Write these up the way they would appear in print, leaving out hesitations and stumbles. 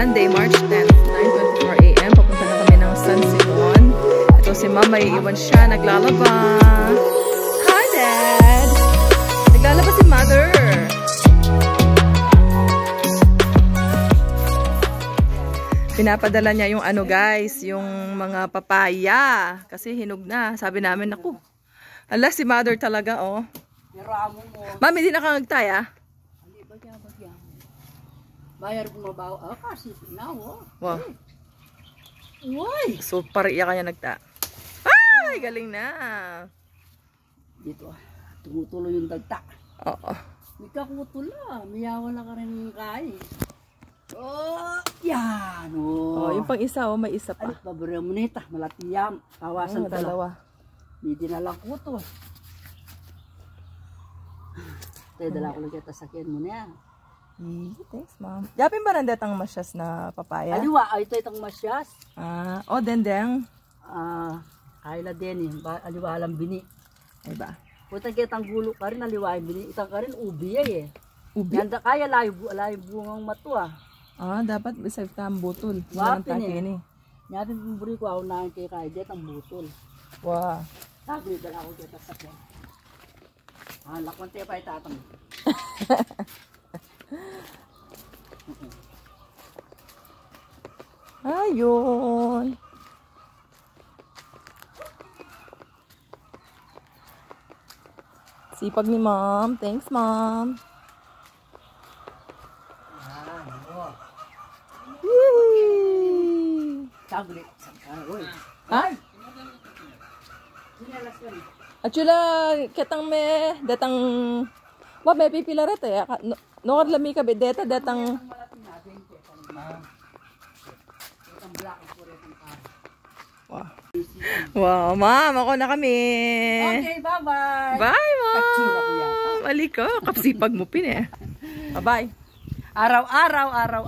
Monday, March 10th, 9:24 AM. Papunta na kami ng San Simon. Ito si Mama, iiwan siya. Naglalaba. Hi, Dad! Naglalaba si Mother. Pinapadala niya yung ano guys, yung mga papaya. Kasi hinog na. Sabi namin, naku. Ala, si Mother talaga, oh. Mami, di nakangagtay, ah. Bayar bumabaw. Ah, kasi na, oh. Wow. Uy! So, pariya kanya nagta. Ay, galing na. Dito, tumutuloy yung dagta. Oo. May kakutula. Miyawan na ka rin kain. Oh, yan, oh. Oh, yung pang isa, oh, may isa pa. Ay, paborito mo nita. Malatiyam. Kawasan tala. Dalawa. May dinalang kuto. Tayo, dala ko lang kita sakyan mo na. Thanks, Mom. Yapin ba nandetang masyas na papaya? Aliwa, ay ito itong masyas. Ah, oh, dendeng. Kaila din eh. Aliwa alam bini. Ay ba? Puta kitang gulo ka rin, aliwa yung bini. Itang ka rin, ubi ay eh. Ubi? Yanda kaya layo bungang mato ah. Ah, dapat bisay ka ang butol. Wapin eh. Nyapin pimburi ko ako na kay kaya ang butol. Wow. Sabi dala ko kita sa kanya. Lakwan tayo pa itatang. Ayun. Sipag ni Mom. Thanks, Mom. Yee! Saglit. Ha? Atula, ketang me, datang, wa may pipilaret eh. No lami ka bedeta, datang. Wow. Wow, Mom, ako na kami. Okay, bye-bye. Bye, Mom. Katsura ko yata. Aliko, kapsipag mo pin eh. Bye-bye. Araw-araw.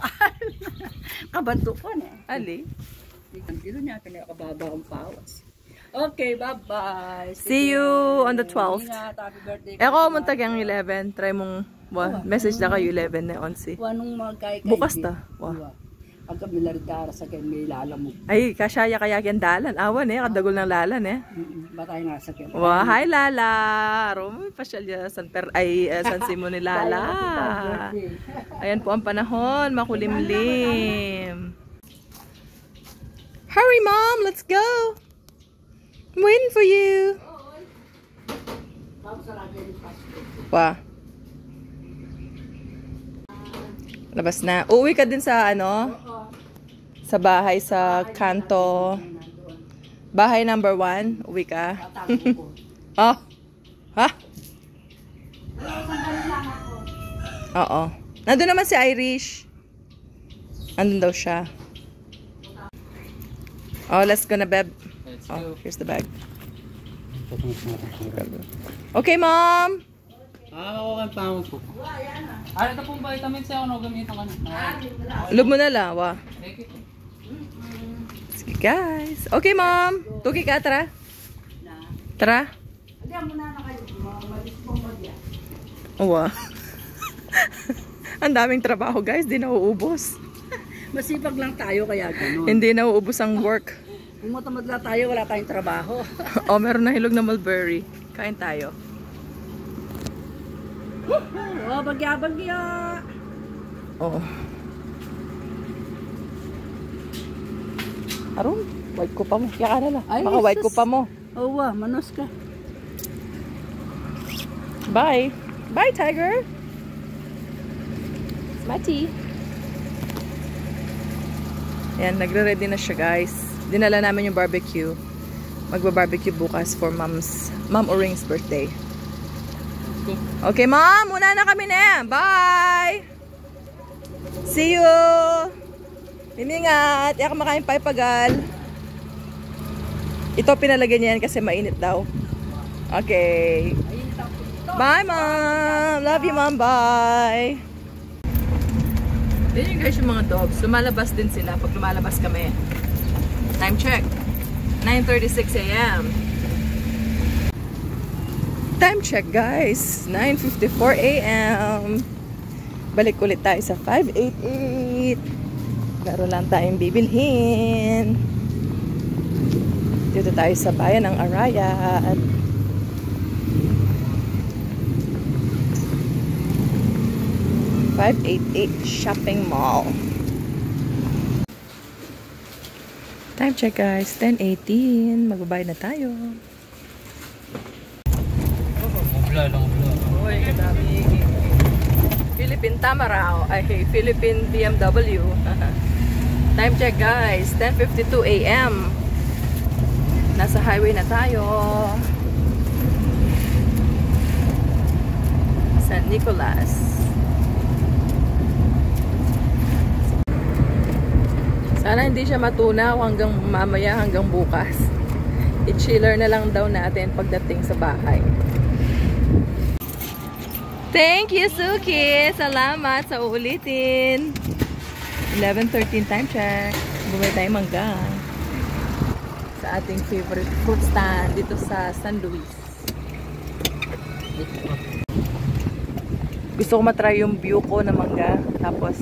Kabanto ko na. Ali. Kilo niya, kinakababa ang pawas. Okay, bye-bye. See you on the 12th. Ingat, happy birthday. Eko, muntag yung 11. Try mong, message na kayo 11 na 11. Wanong magkay-kay. Bukas ta. Wow. Ang kamilarikara sa kanya may lalamog. Ay, kasyaya kaya kyan dalan. Awan eh, kadagol ng lalan eh. Batay nga sa kanya. Wow, hi Lala. Rome, pasyal ya San Simon ni Lala. Ayan po ang panahon, makulimlim. Hurry, Mom, let's go. I'm waiting for you. Wow. Labas na. Uuwi ka din sa ano? Sa bahay sa kanto. Bahay number 1. Uwi ka. Oh. Ha? Oo. Nandun naman si Irish. Nandun daw siya. Oh, let's go na, Beb. Oh, here's the bag. Okay, Mom. Ako kan pamo po. Ito pong vitamins ako no gamitan kan. Lub mo na lang, wa. Sige, guys. Okay, Mom. Tuki ka, tara. Tara. Wa. Ang daming trabaho, guys. Di nauubos. Masipag lang tayo kaya gano'n. Hindi nauubos ang work. Kung matamad lang tayo, wala tayong trabaho. Oh, meron na hilog na mulberry. Kain tayo. Oh, bagya-bagya. Oo. Aron, white ko pa mo. Kaya ka na lang. Ay, Baka white ko sus. pa mo. Oh, manos ka. Bye. Bye, Tiger. Smatty. Ayan, nagre-ready na siya, guys. Dinala namin yung barbecue. Magba-barbecue bukas for Mom Oring's birthday. Okay, Mom. Muna na kami na. Bye. See you. Mimingat. Iyak makain pa ipagal. Ito pinalagyan niya yan kasi mainit daw. Okay. Bye, Mom. Love you, Mom. Bye. Then you guys yung mga dogs. Lumalabas din sila pag lumalabas kami. Time check. 9:36 AM. Time check, guys. 9:54 AM. Balik ulit tayo sa 588. Meron lang tayong bibilhin. Dito tayo sa bayan ng Arayat. #588 Shopping Mall. Time check guys, 10:18. Magbabayad na tayo. Mubla lang, mubla. Uy, kadami. Philippine Tamaraw. Ay, Philippine BMW. Time check guys, 10:52 AM. Nasa highway na tayo. San Nicolas. Sana hindi siya matunaw hanggang mamaya, hanggang bukas. I-chiller na lang daw natin pagdating sa bahay. Thank you, Suki! Salamat sa uulitin. 11:13 time check. Bumili tayo mangga. Sa ating favorite fruit stand dito sa San Luis. Gusto ko matry yung view ko na mangga. Tapos,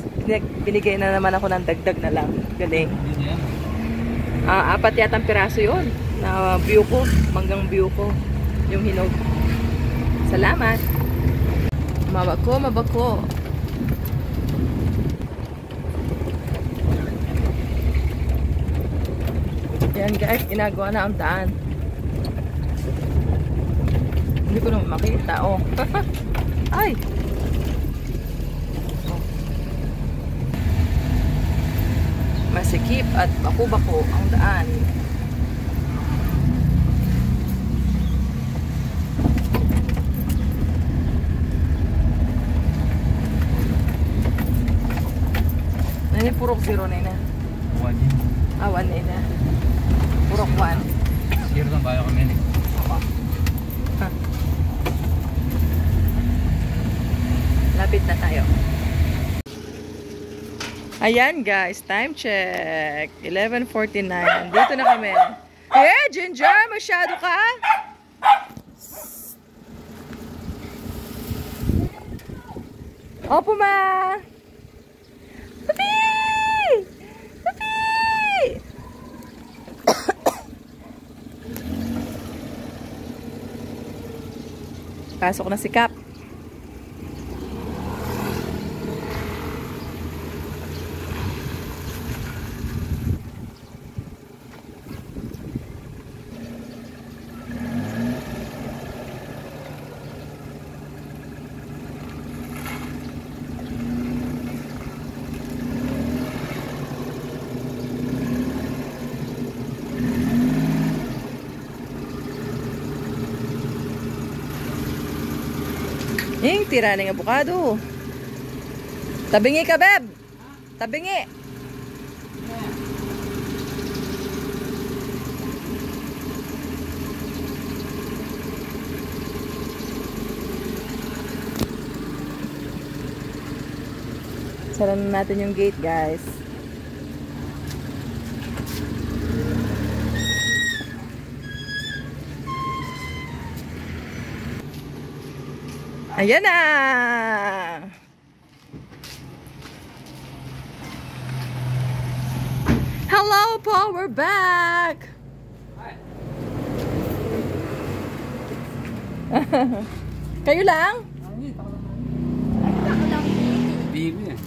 binigay na naman ako ng dagdag na lang. Galing. 4 yatang piraso yun. Na view ko. Manggang view ko. Yung hinog. Salamat. Mabako, mabako. Yan guys, ginagawa na ang daan. Hindi ko naman makita. Oh. Ay! Masikip at bako-bako ang daan. Nani purok 0 na yun. 1 na yun. Purok 1. Zero lang bayo kami ni. Lapit na tayo. Ayan guys, time check. 11:49. Dito na kami. Eh, Ginger, masyado ka? Opo, ma. Papi! Papi! Pasok na si Cap. Yung tira ng avocado. Tabingi ka, beb. Tabingi. Sara na natin yung gate, guys. Ayan na! Hello po! We're back! Kayo lang? Bibi.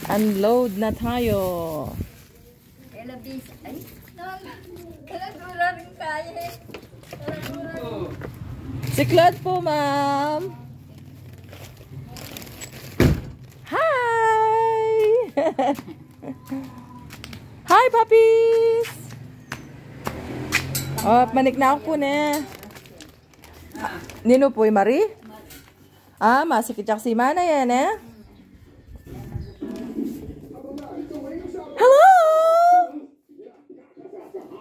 Unload na tayo. Elabis. Ay, kalagura rin tayo eh. Si Claude po, ma'am. Hi! Hi, puppies! Oh, manik na ako po na. Nino po, Marie? Masikitsak si Mana yan, eh? Hello!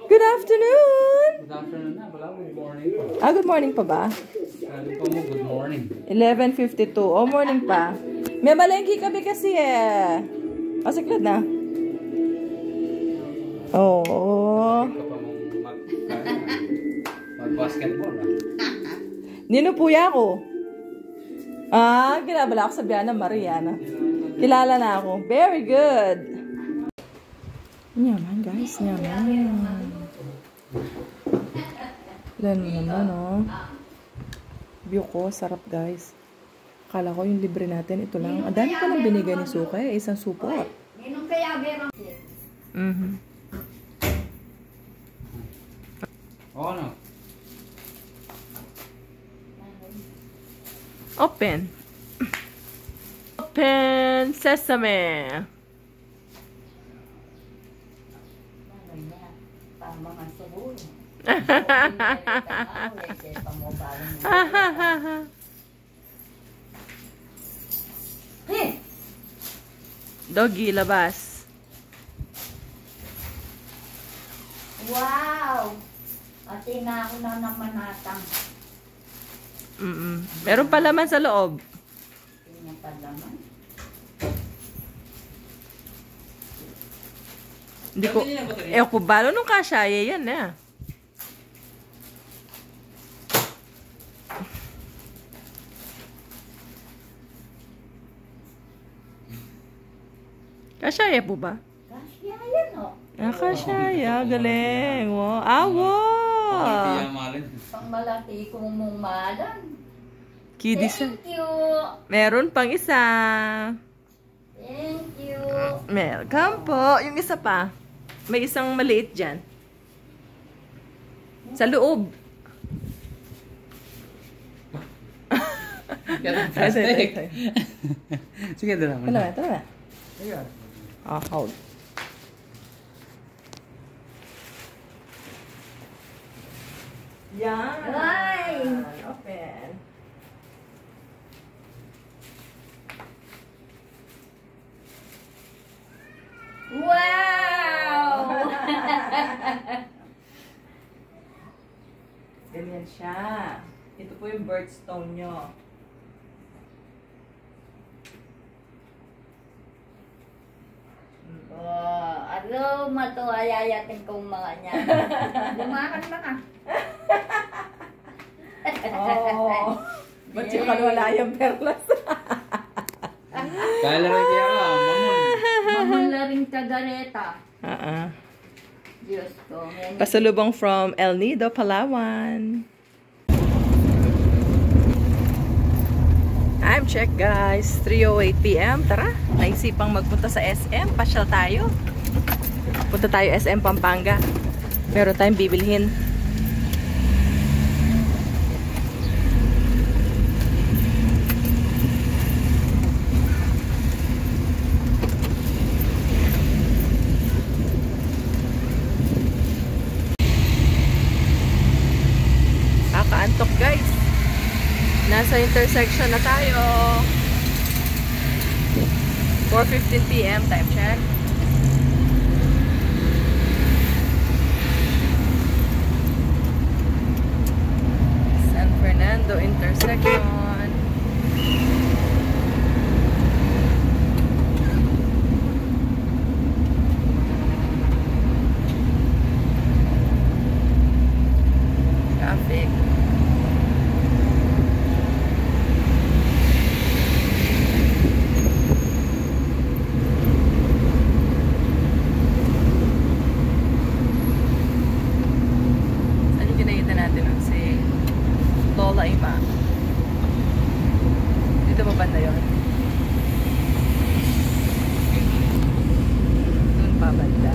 Good afternoon! Good afternoon na. Wala mo, good morning. Good morning pa ba? Sabi ko mo, good morning. 11:52. Morning pa. May malengki kami kasi eh. Siklad na. Oo. Ito pa mong mag-basketball. Ninupuya ko. Ginabala ako sa Biana Mariana. Kilala na ako. Very good. Yaman, guys. Yaman. Ilan naman, oh. View ko. Sarap, guys. Akala ko yung libre natin. Ito lang. Ang dami ko nang binigay ni Suka. Isang support. Oo, no? Open. Open sesame. Doggy, labas. Wow! Pati na ako na naman natang. Meron pa laman sa loob. Tingnan pa naman. Hindi ko, ko balo nung kasya, yan na. Kasya po ba? Kasya yan, oh. Kasya, galing. Wow. Awo! Pang malaki kong mumalan. Kidis. Thank you. Meron pang isa. Thank you. Welcome po. Yung isa pa. May isang maliit dyan. Sa loob. Sige, dala mo. Tala na. Hold. Yan. Ay! Open. Wow! Ganyan siya. Ito po yung birthstone nyo. Ano, matuwayayatin kong mga niya. Lumakan na ka. Oh. Ba't yung kalwala yung perlas? Kala rin kaya ka, mamon. Mamon na rin kagareta. Diyos ko. Pasalubong from El Nido, Palawan. Time check, guys. 3:08 PM. Tara, naisipang magpunta sa SM. Pasyal tayo. Punta tayo SM Pampanga. Meron tayong bibilhin. Kakaantok, guys. Nasa intersection na tayo. 4:15 PM, time check. San Fernando intersection. Traffic. Dito ba banda yun? Doon pa banda.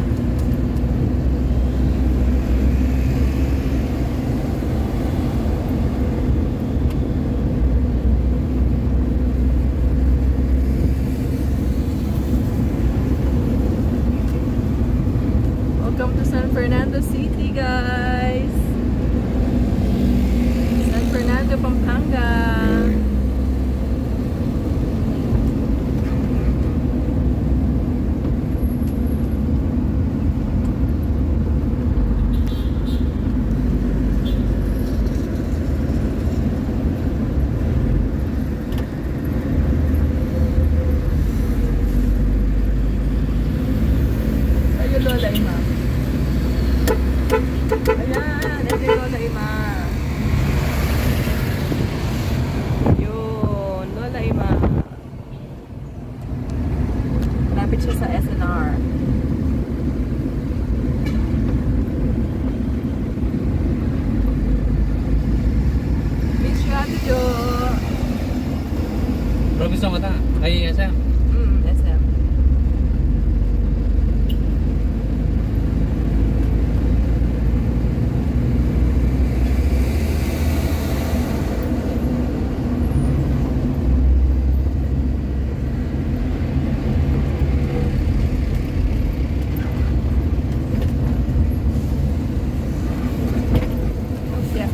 Welcome to San Fernando City, guys. San Fernando, Pampanga. gusto mo ta? Ay, SM. SM.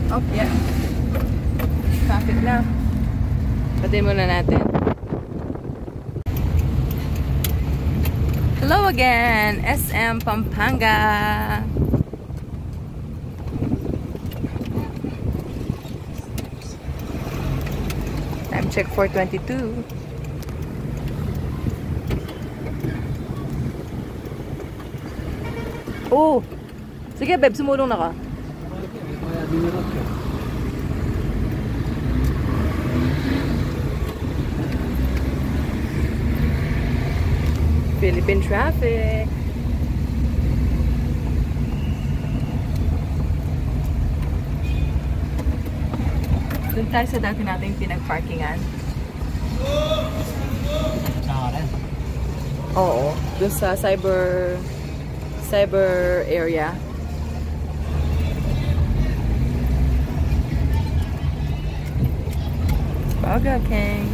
Oh, yeah. Traffic na. Patayin muna natin. Hello again, SM Pampanga. Time check 4:22. Oh! Sige, babe, sumulong na ka. Philippine traffic. Doon tayo sa dati nating pinag-parkingan. Saan ka rin? Oo. Doon sa cyber area. Baga, King.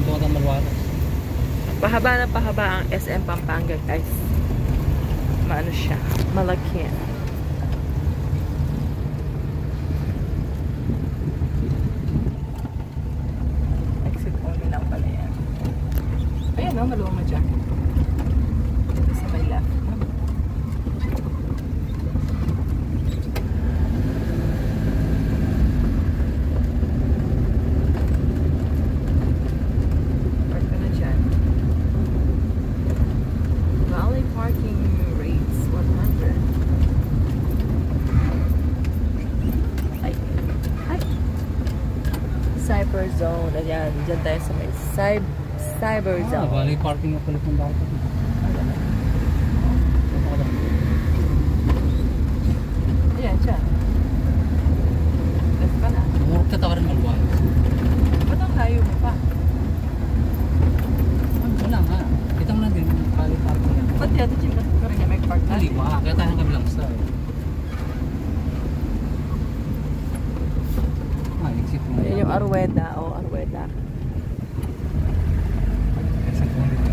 Ito ka ng Malwatas. Pahaba na pahaba ang SM Pampanga, guys. Maano siya? Malaki. Exit only lang pala yan. Ayan o, maluwang na dyan. Ito sa may left. Park ka na dyan. Valley parking rates 100. Ay. Ay. Cyber zone. Ayan. Diyan tayo sa may cyber zone. Valley parking na pala kung bakit. Ayan siya. Left ka na. Murok ka tawa rin Malwatas. Ba't ang layo mo pa? Wala nga. Kita mo na din yung valley parking na. Ba't yata dyan ka rin may park na? Hindi ba? Kaya tayo ng kabilang star. Exit mo. Ayan yung Arweda. O, Arweda. Exit mo nito.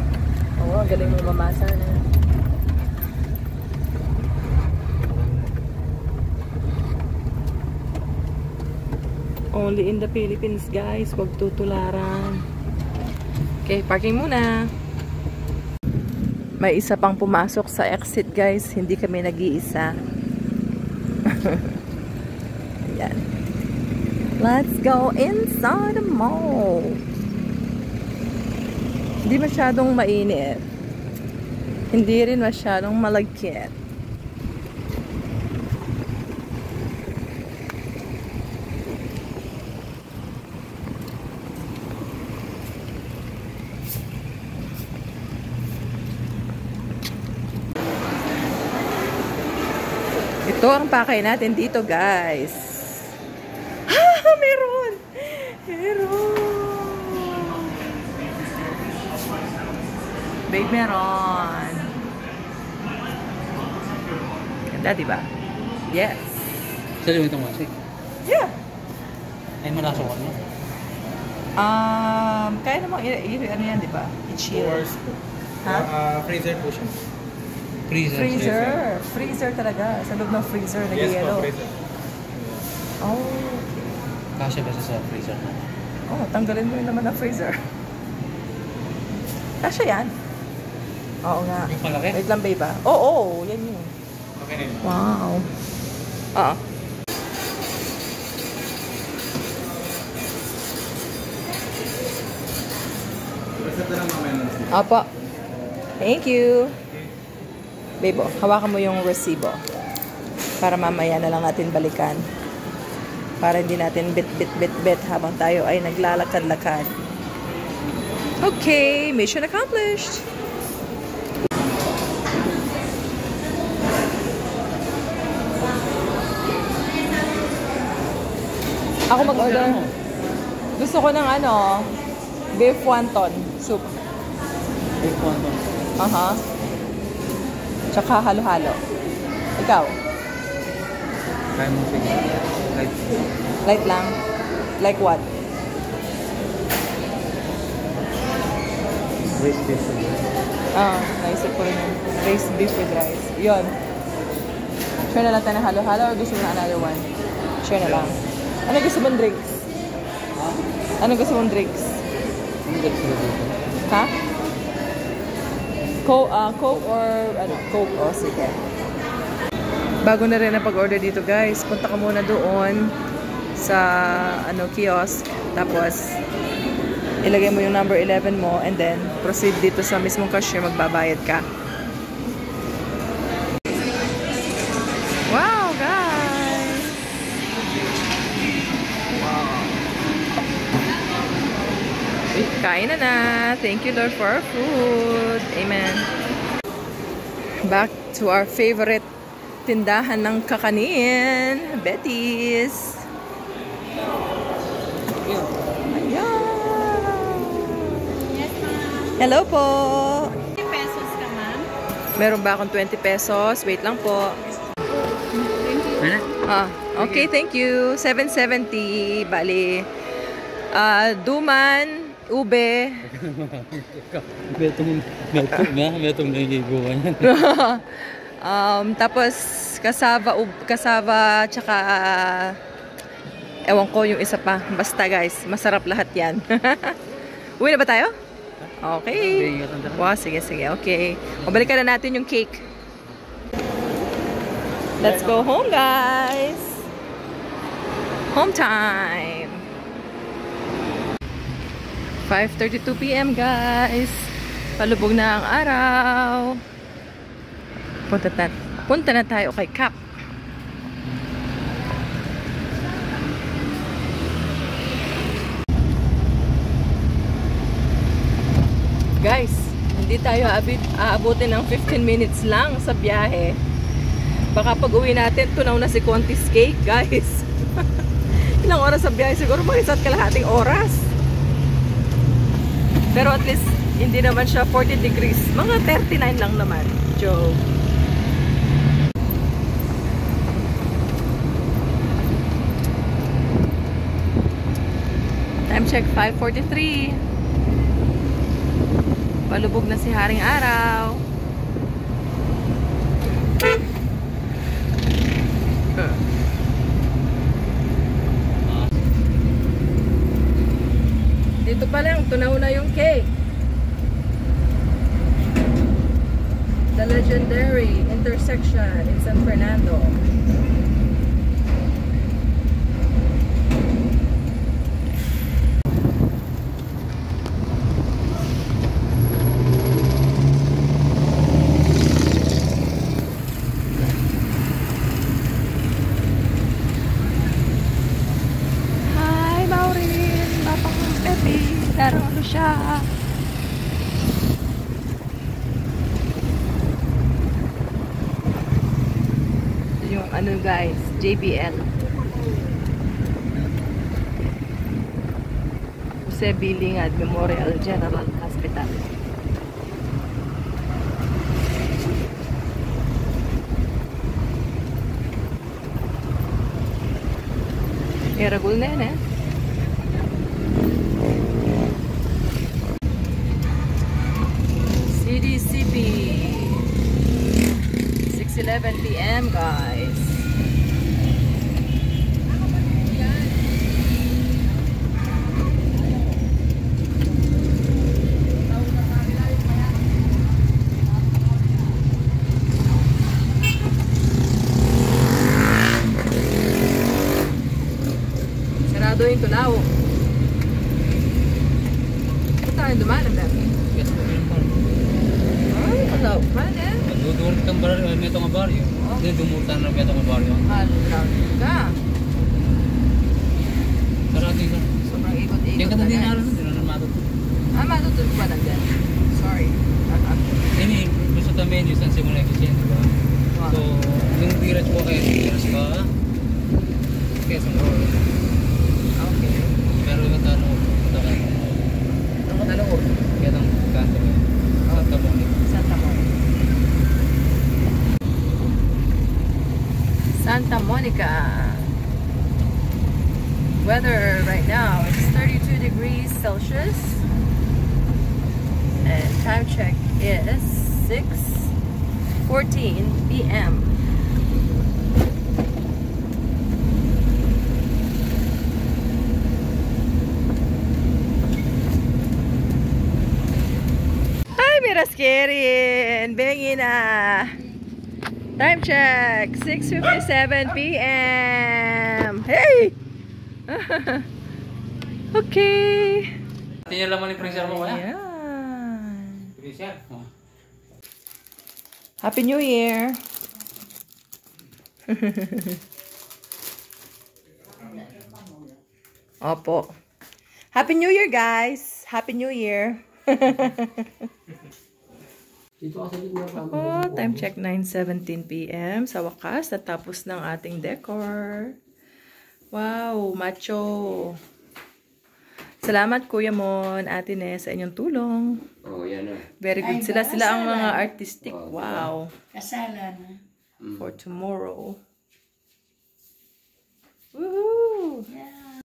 Oo, ang galing mo mamasa na. Only in the Philippines, guys. Huwag tutularan. Okay, parking muna. May isa pang pumasok sa exit, guys. Hindi kami nag-iisa. Ayan. Let's go inside the mall. Hindi masyadong mainit. Hindi rin masyadong malagkit. Ito ang pakay natin dito, guys. Ah, meron! Meron! Babe, meron. Ganda, diba? Yes. Sali mo itong masik. Yeah. Ay, malasok ano? Kaya namang ano yan, diba? I-chill. Ha? Freezer po siya. Freezer. Freezer talaga. Sa loob ng freezer, Yes nag-yellow. po, freezer. Oh. Kasya ba sa freezer na? Oh, tanggalin mo yun naman ng freezer. Kasya yan. Oo nga. Yung palaki? Wait lang, babe, ah. Oo, yan yun. Okay na yun. Wow. Oo. Reset na lang mamaya na. Apo. Thank you. Babe, oh, hawakan mo yung resibo. Para mamaya na lang natin balikan. Para hindi natin bit habang tayo ay naglalakad-lakad. Okay, mission accomplished. Ako mag-order. Gusto ko ng ano, beef wonton soup. Beef wonton. Aha. Tsaka halo-halo. Ikaw? Kaya mo sige. Light. Light lang? Like what? Braised beef. Naisip ko rin yun. Braised beef with rice. Yun. Share na lang tayo ng halo-halo or gusto mo na another one? Share na lang. Ano gusto mong drinks? Ano gusto mong drinks? Ano gusto mo dito? Ha? Coke or ano? Coke o sige. Bago na rin ang pag-order dito guys. Punta ka muna doon sa ano kiosk. Tapos ilagay mo yung number 11 mo and then proceed dito sa mismong cashier, magbabayad ka. Wow, guys! Kain na. Thank you, Lord, for our food. Amen. Back to our favorite tindahan ng kakanin, Betty's. Hello po. 20 pesos ka, ma'am. Meron ba akong 20 pesos? Wait lang po. Ano? Okay, thank you. 770. Bali. Duman, ube. Betong nangiguan yan. Tapos kasava, tsaka ewan ko yung isa pa. Basta guys, masarap lahat yan. Uwi na ba tayo? Okay. Wow, sige. Okay. Mabalikan na natin yung cake. Let's go home, guys. Home time. 5:32 p.m. guys. Palubog na ang araw. Punta na tayo kay Cap. Guys, hindi tayo aabutin ng 15 minutes lang sa biyahe. Baka pag uwi natin, tunaw na si Conti's cake, guys. Ilang oras sa biyahe? Siguro mga isa't kalahating oras. Pero at least, hindi naman siya 40 degrees. Mga 39 lang naman. Joke. Time check, 5:43. Palubog na si Haring Araw. Dito pa lang, tunaw na yung cake. The legendary intersection in San Fernando. Laro ano siya. Yung ano guys, JBL. Jose Bilingad Memorial General Hospital. Eragul na yan eh. CDCP 6:11 p.m. guys. Sarado yung tunaw. Ito tayo dumanan natin. Hello, mana? Dudurot kang baryo, meto nga baryo. Hindi dumutan na meto nga baryo. Halong ka. Sarado yun. Sobrang ikot-ikot. Yan ka na din naroon, hindi na matutulog. Matutulog pa lang din. Sorry. Ini, gusto tayo yung San Simon Efficient, diba? So, yung direct po kayo, direct ka. Kaya sa road. Okay. Pero yung tanong, Weather right now is 32 degrees Celsius. And time check is 6:14 p.m. Hi, Miraskerin! Bengi na! Time check, 6:57 p.m. Hey! Okay. Tingnan laman yung freezer mo kaya? Ayan. Freezer? Oh. Happy New Year! Opo. Happy New Year, guys! Happy New Year! Oh, time check 9:17 p.m. Sa wakas, natapos ng ating decor. Wow, macho. Salamat Kuya Mon, Ate Ness, sa inyong tulong. Oh, yan na. Very good sila. Sila ang mga artistic. Wow. Kasalan. For tomorrow. Woohoo! Yeah.